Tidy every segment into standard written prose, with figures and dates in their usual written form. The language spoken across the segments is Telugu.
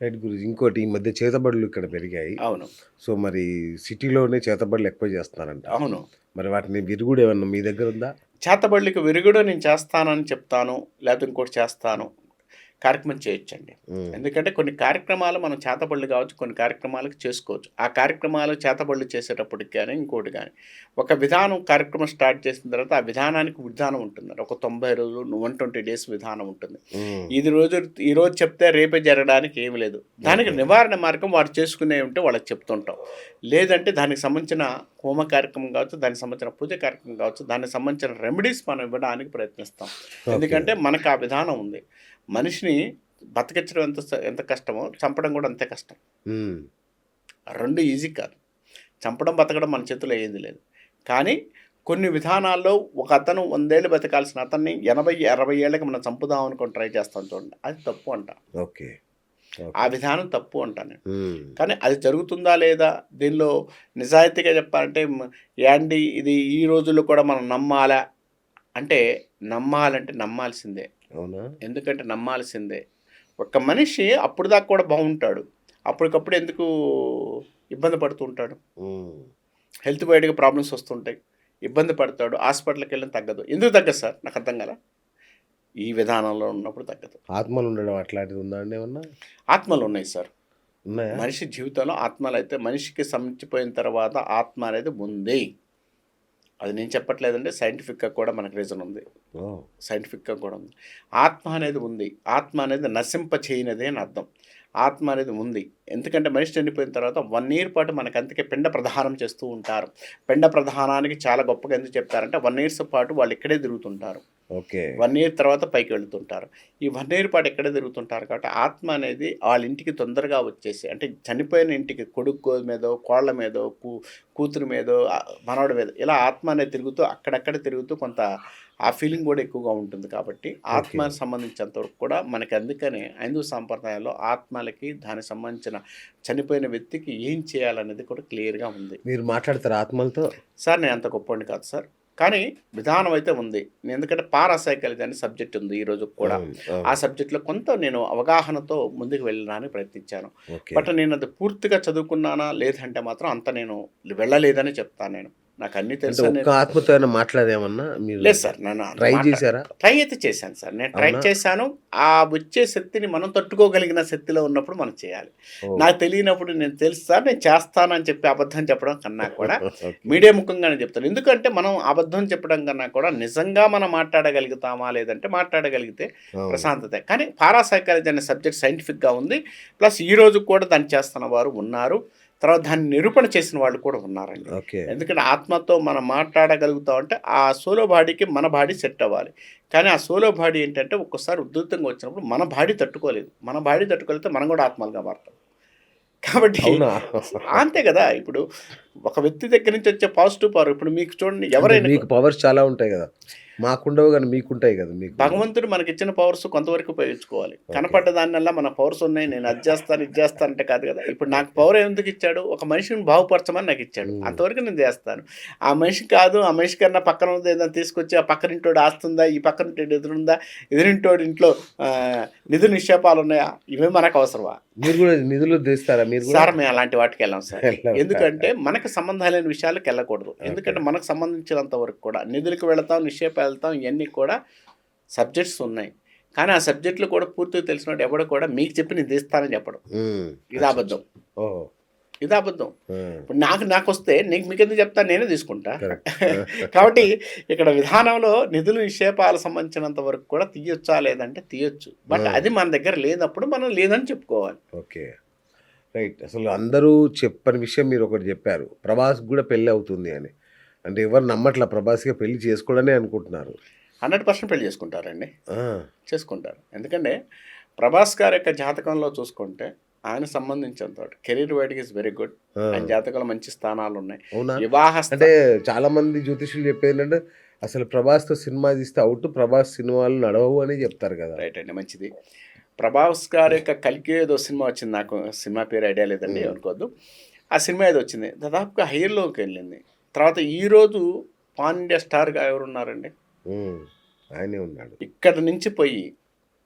రైట్ గురూజీ. ఇంకోటి ఈ మధ్య చేతబడులు ఇక్కడ పెరిగాయి. అవును. సో, మరి సిటీలోనే చేతబడులు ఎక్కువ చేస్తున్నారంట. అవును. మరి వాటిని విరుగుడు ఏమన్నా మీ దగ్గరుందా? చేతబడులకి విరుగుడు నేను చేస్తానని చెప్తాను. లేకపోతే ఇంకోటి చేస్తాను. కార్యక్రమం చేయొచ్చండి. హ్మ్. ఎందుకంటే కొన్ని కార్యక్రమాలు మనం చేతబడులు కావచ్చు, కొన్ని కార్యక్రమాలకు చేసుకోవచ్చు. ఆ కార్యక్రమాలు చేతబడులు చేసేటప్పటికి గానీ, ఇంకోటి గానీ, ఒక విధానం కార్యక్రమం స్టార్ట్ చేసిన తర్వాత ఆ విధానానికి విధానం ఉంటుందండి. ఒక 90 రోజులు, 120 డేస్ విధానం ఉంటుంది. హ్మ్. ఈరోజు చెప్తే రేపే జరగడానికి ఏమి లేదు. దానికి ఓకే. నివారణ మార్గం వారు చేసుకునేవి ఉంటే వాళ్ళకి చెప్తుంటాం. లేదంటే దానికి సంబంధించిన హోమ కార్యక్రమం కావచ్చు, దానికి సంబంధించిన పూజ కార్యక్రమం కావచ్చు, దానికి సంబంధించిన రెమెడీస్ మనం ఇవ్వడానికి ప్రయత్నిస్తాం. ఓకే. ఎందుకంటే మనకు ఆ విధానం ఉంది. మనిషిని బతికించడం ఎంత కష్టమో చంపడం కూడా అంతే కష్టం. హ్మ్. 2 ఈజీ కాదు. చంపడం, బతకడం మన చేతిలో ఏది లేదు. కానీ కొన్ని విధానాల్లో ఒక అతను 100 ఏళ్ళు బతకాల్సిన అతన్ని 80, 60 ఏళ్ళకి మనం చంపుదాం అనుకోని ట్రై చేస్తాం చూడండి. అది తప్పు అంట. ఓకే. ఆ ఓకే. విధానం తప్పు అంటాను నేను. హ్మ్. కానీ అది జరుగుతుందా లేదా? దీనిలో నిజాయితీగా చెప్పాలంటే యాండి ఇది ఈ రోజుల్లో కూడా మనం నమ్మాలా? అంటే నమ్మాలంటే నమ్మాల్సిందే. అవునా? ఎందుకంటే నమ్మాల్సిందే. ఒక మనిషి అప్పటిదాకా కూడా బాగుంటాడు. అప్పటికప్పుడు ఎందుకు ఇబ్బంది పడుతూ ఉంటాడు? హ్మ్. హెల్త్ వైడ్‌గా ప్రాబ్లమ్స్ వస్తుంటాయి. ఇబ్బంది పడతాడు. హాస్పిటల్‌కెళ్ళిన తగ్గదు. ఎందుకు తగ్గదు సార్? నాకు అర్థం కాలా. ఈ విధానంలో ఉన్నప్పుడు తగ్గదు. ఆత్మలుండడం అట్లాంటిది ఉందా అండి ఏమన్నా? ఆత్మలున్నాయి సార్. ఉన్నాయా? మనిషి జీవితంలో ఆత్మలైతే మనిషికి సంచిపోయిన తర్వాత ఆత్మ అనేది ఉంది. అది నేను చెప్పట్లేదండి. సైంటిఫిక్‌గా కూడా మనకు రీజన్ ఉంది. ఓహ్! సైంటిఫిక్‌గా కూడా ఉంది. ఆత్మ అనేది ఉంది. ఆత్మ అనేది నశింప చేయనిది అని అర్థం. ఆత్మ అనేది ఉంది. ఎందుకంటే మనిషి చనిపోయిన తర్వాత 1 ఇయర్ పాటు మనకు అందుకే పిండ ప్రదానం చేస్తూ ఉంటారు. పిండ ప్రదానానికి చాలా గొప్పగా ఎందుకు చెప్తారంటే 1 ఇయర్స్ పాటు వాళ్ళు ఇక్కడే తిరుగుతుంటారు. ఓకే. 1 ఇయర్ తర్వాత పైకి వెళ్తుంటారు. ఈ 1 ఇయర్ పాటు ఇక్కడే తిరుగుతుంటారు కాబట్టి ఆత్మ అనేది వాళ్ళ ఇంటికి తొందరగా వచ్చేసి అంటే చనిపోయిన ఇంటికి కొడుకు మీదో, కోళ్ళ మీదో, కూతురు మీదో, మనవడి మీద ఇలా ఆత్మ అనేది తిరుగుతూ అక్కడక్కడ తిరుగుతూ కొంత ఆ ఫీలింగ్ కూడా ఎక్కువగా ఉంటుంది కాబట్టి ఓకే. ఆత్మకి సంబంధించినంత వరకు కూడా మనకి అందుకనే హైందూ సాంప్రదాయంలో ఆత్మలకి దానికి సంబంధించిన చనిపోయిన వ్యక్తికి ఏం చేయాలనేది కూడా క్లియర్‌గా ఉంది. మీరు మాట్లాడతారా ఆత్మలతో? సార్ నేను అంత గొప్పోడిని కాదు సార్. కానీ విధానం అయితే ఉంది. ఎందుకంటే పారాసైకాలజీ అనే సబ్జెక్ట్ ఉంది ఈ రోజుకి కూడా. అవును. ఆ అవును. సబ్జెక్ట్‌లో కొంత నేను అవగాహనతో ముందుకు వెళ్ళడానికి ప్రయత్నించాను. ఓకే. బట్ నేను అది పూర్తిగా చదువుకున్నానా లేదంటే మాత్రం అంత నేను వెళ్ళలేదనే చెప్తాను నేను. నాకు అన్నీ అంటే తెలుసని ఒక్క ఆత్మతో ఏమన్నా మాట్లాడారేమన్నా మీరు? లేదు సార్. నేను అంత ట్రై చేసారా? ట్రై అయితే చేశాను సార్. నేను ట్రై అవునా? చేశాను. ఆ వచ్చే శక్తిని మనం తట్టుకోగలిగిన శక్తిలో ఉన్నప్పుడు మనం చేయాలి. ఓహ్! నాకు తెలియనప్పుడు నేను తెలుసు సార్ నేను చేస్తానని చెప్పి అబద్ధం చెప్పడం కన్నా కూడా ఓకే. మీడియా ముఖంగానే చెప్తాను. ఎందుకంటే మనం అబద్ధం చెప్పడం కన్నా కూడా నిజంగా మనం మాట్లాడగలుగుతామా లేదంటే మాట్లాడగలిగితే అవును. ప్రశాంతతే. కానీ పారాసైకాలజీ అనే సబ్జెక్ట్ సైంటిఫిక్‌గా ఉంది. ప్లస్ ఈ రోజు కూడా దాన్ని చేస్తున్న వారు ఉన్నారు. తర్వాత దాన్ని నిరూపణ చేసిన వాళ్ళు కూడా ఉన్నారండి. ఓకే. ఎందుకంటే ఆత్మతో మనం మాట్లాడగలుగుతాం అంటే ఆ సోలో బాడీకి మన బాడీ సెట్ అవ్వాలి. కానీ ఆ సోలో బాడీ ఏంటంటే ఒక్కోసారి ఉధృతంగా వచ్చినప్పుడు మన బాడీ తట్టుకోలేదు. మన బాడీ తట్టుకోలేతే మనం కూడా ఆత్మలుగా మారతాం. కాబట్టి అవునా? అంతే కదా! ఇప్పుడు ఒక వ్యక్తి దగ్గర నుంచి వచ్చే పాజిటివ్ పవర్ ఇప్పుడు మీకు చూడండి అంటే ఎవరైనా మీకు పవర్స్ చాలా ఉంటాయి గదా! మాకుండవు గానీ మీకుంటాయి గదా! మీకు. భగవంతుడు మనకిచ్చిన పవర్స్ కొంతవరకు ఉపయోగించుకోవాలి. ఓకే. కనపడ్డ దానివల్ల మన పవర్స్ ఉన్నాయి. నేను అది చేస్తాను, ఇది చేస్తాను అంటే కాదు కదా! ఇప్పుడు నాకు పవర్ ఎందుకు ఇచ్చాడు? ఒక మనిషిని బాగుపరచమని నాకిచ్చాడు. హ్మ్. అంతవరకు నేను చేస్తాను. ఆ మనిషి కాదు, ఆ మనిషి కన్నా పక్కన ఉన్నది ఏదైనా తీసుకొచ్చి ఆ పక్కనింటోడి ఆస్తుందా? ఈ పక్కనింటోడి ఎదురుందా? ఎదురింటోడి ఇంట్లో నిధి నిక్షేపాలున్నాయా? ఇవి మనకు అవసరమా? మీరు గూడా నిధులు తీస్తారా మీరు గూడా? సార్ మేము అలాంటి వాటికెళ్ళం సార్. వెళ్ళరా? ఎందుకంటే మనకు సంబంధం లేని విషయాలకెళ్ళకూడదు. ఓకే. ఎందుకంటే మనకు సంబంధించినంత వరకు కూడా నిధులకు వెళతాం, నిక్షేపాలెళ్తాం ఇయన్నీ కూడా సబ్జెక్ట్స్ ఉన్నాయి. కానీ ఆ సబ్జెక్ట్‌లు కూడా పూర్తిగా తెలిసినోడు ఎవడు కూడా మీకు చెప్పి నేను తీస్తానని చెప్పడు. హ్మ్. ఇది అచ్చచ్చ! అబద్ధం. ఓహో! ఇది అబద్ధం. ఆ! ఇప్పుడు నాకొస్తే మీకెందుకు చెప్తాను నేనే తీసుకుంటా. కరెక్ట్. కాబట్టి ఇక్కడ విధానంలో నిధులు నిక్షేపాలకు సంబంధించినంత వరకు కూడా తీయొచ్చా లేదంటే తీయొచ్చు. బట్ ఆ! అది మన దగ్గర లేనప్పుడు మనం లేదని చెప్పుకోవాలి. ఓకే. రైట్. అసలు అందరూ చెప్పని విషయం మీరొకటి జెప్పారు. 'ప్రభాస్‌కి గూడా పెళ్లవుతుంది' అని. అంటే ఎవరు నమ్మట్లా 'ప్రభాస్‌కి పెళ్లి చేసుకోడనే అనుకుంటున్నారు. 100% పెళ్లి చేసుకుంటారండి. ఆ! చేసుకుంటారు. ఎందుకంటే 'ప్రభాస్' గారి యొక్క జాతకంలో చూసుకుంటే ఆయనకు సంబంధించినంత వరకు కెరీర్ వైడ్‌గా ఈస్ వెరీ గుడ్. ఆ! ఆయన జాతకంలో మంచి స్థానాలున్నాయి. అవునా? వివాహ అంటే చాలామంది జ్యోతిష్యులు చెప్పేదేంటంటే, అసలు 'ప్రభాస్‌తో' సినిమా తీస్తే ఔట్. 'ప్రభాస్' సినిమాలు నడవవు అని జెప్తారు గదా! రైట్ అండి. మంచిది. 'ప్రభాస్' గారి యొక్క 'కల్కి' ఏదో సినిమా వచ్చింది. నాకు సినిమా పేరు ఐడియా లేదండి. హ్మ్. ఏమనుకోవద్దు. ఆ సినిమా ఏదో వచ్చింది. దాదాపుగా హైర్‌లోకెళ్ళింది. తర్వాత ఈరోజు పాన్ ఇండియా స్టార్‌గా ఎవరున్నారండి? హ్మ్. ఆయనే ఉన్నాడు. ఇక్కడి నుంచి పోయి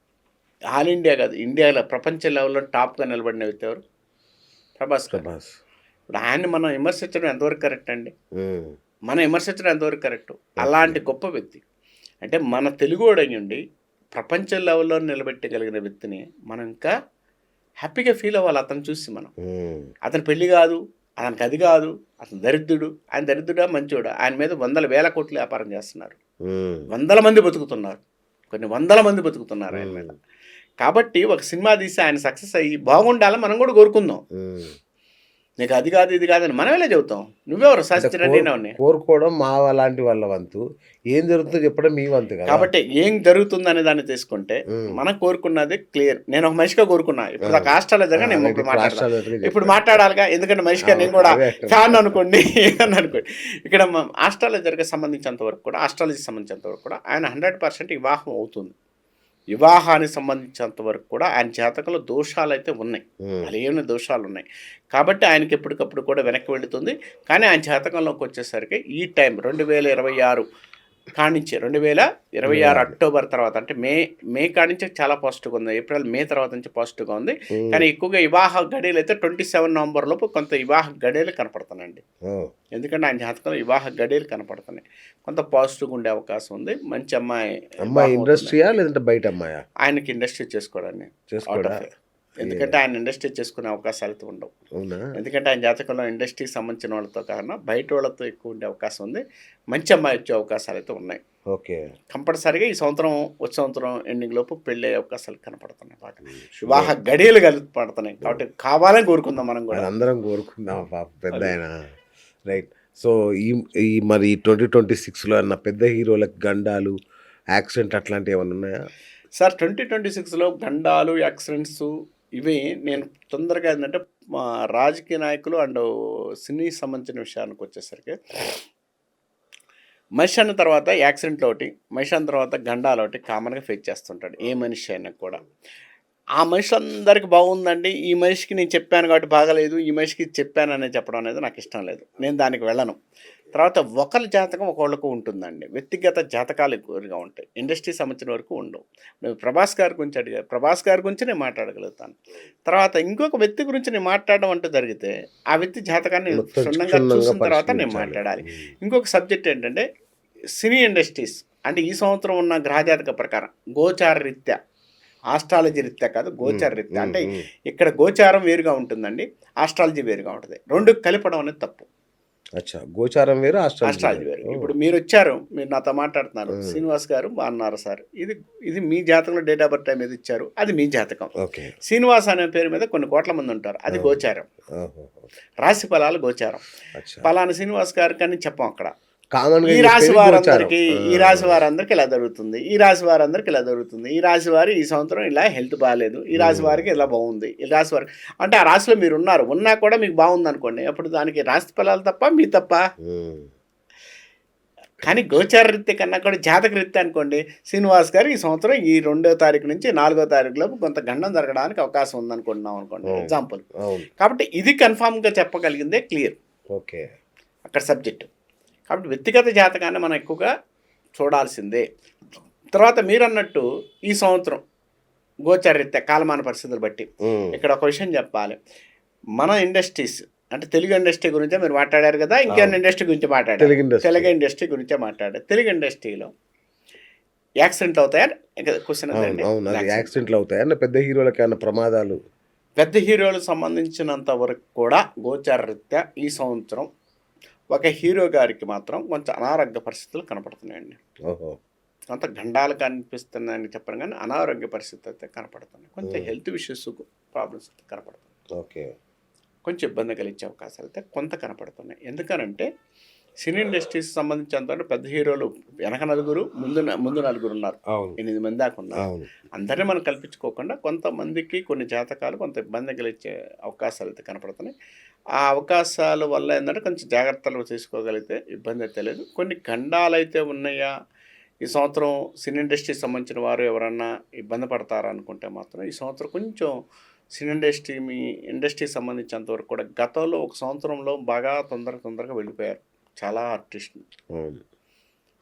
ఆల్ ఇండియా కాదు, ఇండియాలో ప్రపంచ లెవెల్లో టాప్గా నిలబడిన వ్యక్తి ఎవరు? ప్రభాస్ గారు. ప్రభాస్. ఇప్పుడు ఆయన్ని మనం విమర్శించడం ఎంతవరకు కరెక్ట్ అండి? ఉమ్, మనం విమర్శించడం ఎంతవరకు కరెక్ట్? అలాంటి గొప్ప వ్యక్తి, అంటే మన తెలుగువాడయ్యుండి ప్రపంచ లెవెల్లో నిలబెట్టగలిగిన వ్యక్తిని మనం ఇంకా హ్యాపీగా ఫీల్ అవ్వాలి అతను చూసి. మనం ఉమ్, అతని పెళ్లి కాదు, అతనికి అది కాదు, అతను దరిద్రుడు. ఆయన దరిద్రుడా మంచోడా? ఆయన మీద వందల వేల కోట్లు వ్యాపారం చేస్తున్నారు, ఉమ్, వందల మంది బతుకుతున్నారు, కొన్ని వందల మంది బతుకుతున్నారు ఆయన మీద. కాబట్టి ఒక సినిమా తీసి ఆయన సక్సెస్ అయ్యి బాగుండాలని మనం కూడా కోరుకుందాం. ఉమ్. నీకు అది కాదు ఇది కాదని మనం ఎలా చెబుతాం? నువ్వెవరు శాస్త్రి? కోరుకోవడం మా లాంటి వాళ్ళ వంతు, ఏం జరుగుతుందో చెప్పడం మీ వంతు కదా. కాబట్టి ఏం జరుగుతుంది అనే దాన్ని తీసుకుంటే ఉమ్. మనం కోరుకున్నది క్లియర్. నేను ఒక మనిషిగా కోరుకున్నా, ఇప్పుడు నాకు ఆస్ట్రాలజర్గా నేను రైట్, ఇప్పుడు ఇప్పుడు మాట్లాడతాను. ఆస్ట్రాలజర్గా ఇప్పుడు చెప్పారు. మాట్లాడాలిగా, ఎందుకంటే మనిషిగా నేను కూడా అదే. ఫ్యాన్ అనుకోండి, ఏదన్నా అనుకోండి. ఇక్కడ ఆస్ట్రాలజర్కి సంబంధించినంత వరకు కూడా, ఆస్ట్రాలజీకి సంబంధించినంత వరకు కూడా ఆయన 100% వివాహం అవుతుంది. వివాహానికి సంబంధించినంత వరకు కూడా ఆయన జాతకంలో దోషాలు అయితే ఉన్నాయి, ఉమ్, అలేని దోషాలు ఉన్నాయి. కాబట్టి ఆయనకి ఎప్పటికప్పుడు కూడా వెనక్కి వెళుతుంది. కానీ ఆయన జాతకంలోకి వచ్చేసరికి ఈ టైం 2026 కానించి 2026 అక్టోబర్ తర్వాత, అంటే మే కానించి చాలా పాజిటివ్గా ఉంది, ఏప్రిల్ మే తర్వాత నుంచి పాజిటివ్గా ఉంది. కానీ ఎక్కువగా వివాహ గడియలు అయితే 27 నవంబర్ లోపు కొంత వివాహ గడియలు కనపడుతున్నాయండి. ఓ, ఎందుకంటే ఆయన జాతకంలో వివాహ గడియలు కనపడుతున్నాయి, కొంత పాజిటివ్గా ఉండే అవకాశం ఉంది. మంచి అమ్మాయి అమ్మాయి ఇండస్ట్రీయా లేదంటే బయట అమ్మాయా? ఆయనకి ఇండస్ట్రీ చేసుకోవడాన్ని చేసుకోడా? ఎందుకంటే ఆయన ఇండస్ట్రీ చేసుకునే అవకాశాలు అయితే ఉండవు. అవునా? ఎందుకంటే ఆయన జాతకంలో ఇండస్ట్రీకి సంబంధించిన వాళ్ళతో కాకుండా బయట వాళ్ళతో ఎక్కువ ఉండే అవకాశం ఉంది. మంచి అమ్మాయి వచ్చే అవకాశాలు అయితే ఉన్నాయి. ఓకే. కంపల్సరీగా ఈ సంవత్సరం, వచ్చే సంవత్సరం ఎండింగ్ లోపు పెళ్ళి అయ్యే అవకాశాలు కనపడుతున్నాయి బాగా. వివాహ గడియలు కనపడుతున్నాయి. కాబట్టి కావాలని కోరుకుందాం మనం కూడా. అది అందరం కోరుకుందాం పాప పెద్ద ఆయన. రైట్. సో ఈ మరి 2026లో అన్న పెద్ద హీరోలకు గండాలు, యాక్సిడెంట్ అట్లాంటివి ఏమైనా ఉన్నాయా? సార్ 2026లో గండాలు, యాక్సిడెంట్స్ ఇవి నేను తొందరగా ఏంటంటే మా రాజకీయ నాయకులు అండ్ సినీ సంబంధించిన విషయానికి వచ్చేసరికి, మనిషి అన్న తర్వాత యాక్సిడెంట్లు ఒకటి, మనిషి అన్న తర్వాత గండాలు ఒకటి కామన్గా ఫేస్ చేస్తుంటాడు ఏ మనిషి అయినా కూడా. ఆ మనిషి అందరికి బాగుందండి, ఈ మనిషికి నేను చెప్పాను కాబట్టి బాగలేదు, ఈ మనిషికి చెప్పాను అనేది చెప్పడం అనేది నాకు ఇష్టం లేదు, నేను దానికి వెళ్ళను. తర్వాత ఒకరి జాతకం ఒకళ్ళకు ఉంటుందండి, వ్యక్తిగత జాతకాలు ఎక్కువగా ఉంటాయి, ఇండస్ట్రీ సంబంధించిన వరకు ఉండవు. నేను ప్రభాస్ గారి గురించి అడిగాను, ప్రభాస్ గారి గురించి నేను మాట్లాడగలుగుతాను. తర్వాత ఇంకొక వ్యక్తి గురించి నేను మాట్లాడడం అంటూ జరిగితే ఆ వ్యక్తి జాతకాన్ని క్షుణ్ణంగా చూసిన తర్వాత నేను మాట్లాడాలి. ఇంకొక సబ్జెక్ట్ ఏంటంటే సినీ ఇండస్ట్రీస్, అంటే ఈ సంవత్సరం ఉన్న గ్రహజాతక ప్రకారం గోచార రీత్యా, ఆస్ట్రాలజీ రీత్యా కాదు, గోచార రీత్యా. అంటే ఇక్కడ గోచారం వేరుగా ఉంటుందండి, ఆస్ట్రాలజీ వేరుగా ఉంటుంది. రెండు కలపడం అనేది తప్పు. అచ్చా, గోచారం వేరు, ఆస్ట్రాలజీ వేరు. ఇప్పుడు మీరు వచ్చారు, మీరు నాతో మాట్లాడుతున్నారు, శ్రీనివాస్ గారు బాగున్నారు సార్, ఇది మీ జాతకంలో డేట్ ఆఫ్ బర్త్ టైం ఏది ఇచ్చారు, అది మీ జాతకం. ఓకే. శ్రీనివాస్ అనే పేరు మీద కొన్ని కోట్ల మంది ఉంటారు, అది గోచారం. రాశి ఫలాలు గోచారం. పలానా శ్రీనివాస్ గారికి అని చెప్పం అక్కడ. ఈ రాశి వారందరికీ, ఈ రాశి వారందరికి ఇలా జరుగుతుంది, ఈ రాశి వారందరికి ఇలా జరుగుతుంది, ఈ రాశి వారి ఈ సంవత్సరం ఇలా హెల్త్ బాగాలేదు, ఈ రాశి వారికి ఇలా బాగుంది, ఈ రాశి వారికి, అంటే ఆ రాశిలో మీరు ఉన్నారు, ఉన్నా కూడా మీకు బాగుంది అనుకోండి, అప్పుడు దానికి రాశి ఫలాలు తప్ప మీ తప్ప. కానీ గోచార రీత్య కన్నా కూడా జాతక రీత్య అనుకోండి, శ్రీనివాస్ గారు ఈ సంవత్సరం ఈ 2వ తారీఖు నుంచి 4వ తారీఖు లోపు కొంత గండం జరగడానికి అవకాశం ఉందనుకుంటున్నాం అనుకోండి, ఎగ్జాంపుల్. కాబట్టి ఇది కన్ఫామ్గా చెప్పగలిగిందే క్లియర్. ఓకే. అక్కడ సబ్జెక్టు. కాబట్టి వ్యక్తిగత జాతకాన్ని మనం ఎక్కువగా చూడాల్సిందే. తర్వాత మీరు అన్నట్టు ఈ సంవత్సరం గోచరరీత్యా కాలమాన పరిస్థితులు బట్టి ఇక్కడ ఒక విషయం చెప్పాలి. మన ఇండస్ట్రీస్, అంటే తెలుగు ఇండస్ట్రీ గురించే మీరు మాట్లాడారు కదా, ఇంకేమైనా ఇండస్ట్రీ గురించి మాట్లాడారు, తెలుగు ఇండస్ట్రీ గురించే మాట్లాడారు. తెలుగు ఇండస్ట్రీలో యాక్సిడెంట్లు అవుతాయా క్వశ్చన్? యాక్సిడెంట్లు అవుతాయా పెద్ద హీరోలకి? ఏమైనా ప్రమాదాలు? పెద్ద హీరోలకు సంబంధించినంత వరకు కూడా గోచరరీత్యా ఈ సంవత్సరం ఒక హీరో గారికి మాత్రం కొంచెం అనారోగ్య పరిస్థితులు కనపడుతున్నాయండి. కొంత గండాలు కనిపిస్తున్నాయని చెప్పడం కానీ అనారోగ్య పరిస్థితి అయితే కనపడుతున్నాయి, కొంచెం హెల్త్ ఇష్యూస్ ప్రాబ్లమ్స్ అయితే కనపడుతున్నాయి. ఓకే. కొంచెం ఇబ్బంది కలిగించే అవకాశాలు అయితే కొంత కనపడుతున్నాయి. ఎందుకనంటే సినీ ఇండస్ట్రీస్ సంబంధించినంత పెద్ద హీరోలు వెనక నలుగురు, ముందు నలుగురు ఉన్నారు, 8 మంది దాకా ఉన్నారు. అందరినీ మనం కల్పించుకోకుండా కొంతమందికి కొన్ని జాతకాలు కొంత ఇబ్బంది కలిగించే అవకాశాలు అయితే కనపడుతున్నాయి. ఆ అవకాశాల వల్ల ఏంటంటే కొంచెం జాగ్రత్తలు తీసుకోగలిగితే ఇబ్బంది అయితే లేదు. కొన్ని గండాలు అయితే ఉన్నాయా ఈ సంవత్సరం సినీ ఇండస్ట్రీకి సంబంధించిన వారు ఎవరన్నా ఇబ్బంది పడతారా అనుకుంటే మాత్రం ఈ సంవత్సరం కొంచెం సినీ ఇండస్ట్రీకి సంబంధించినంతవరకు కూడా గతంలో ఒక సంవత్సరంలో బాగా తొందరగా వెళ్ళిపోయారు చాలా ఆర్టిస్టులు.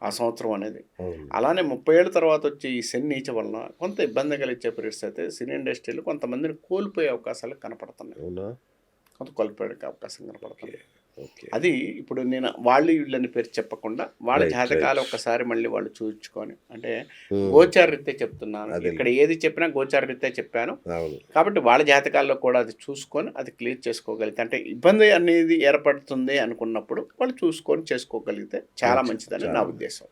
ఆ సంవత్సరం అనేది. అవును. అలానే 30 ఏళ్ళ తర్వాత వచ్చే ఈ శని నీచ వలన కొంత ఇబ్బంది కలిగించే పరిస్థితి సినీ ఇండస్ట్రీలో కొంతమందిని కోల్పోయే అవకాశాలు కనపడుతున్నాయి. అవునా? కొంత కోల్పోయే అవకాశం కనపడుతుంది. ఓకే. అది ఇప్పుడు నేను వాళ్ళు వీళ్ళని పేరు చెప్పకుండా వాళ్ళ రైట్, జాతకాలు రైట్. ఒక్కసారి మళ్ళీ వాళ్ళు చూపించుకొని అంటే హ్మ్. గోచార రీత్యా చెప్తున్నాను. అదేలే. ఇక్కడ ఏది చెప్పినా గోచార రీత్యా చెప్పాను. అవును. కాబట్టి వాళ్ళ జాతకాల్లో కూడా అది చూసుకొని అది క్లియర్ చేసుకోగలిగితే అంటే ఇబ్బంది అనేది ఏర్పడుతుంది అనుకున్నప్పుడు వాళ్ళు చూసుకొని చేసుకోగలిగితే చాలా మంచిదని నా చాలా ఉద్దేశం.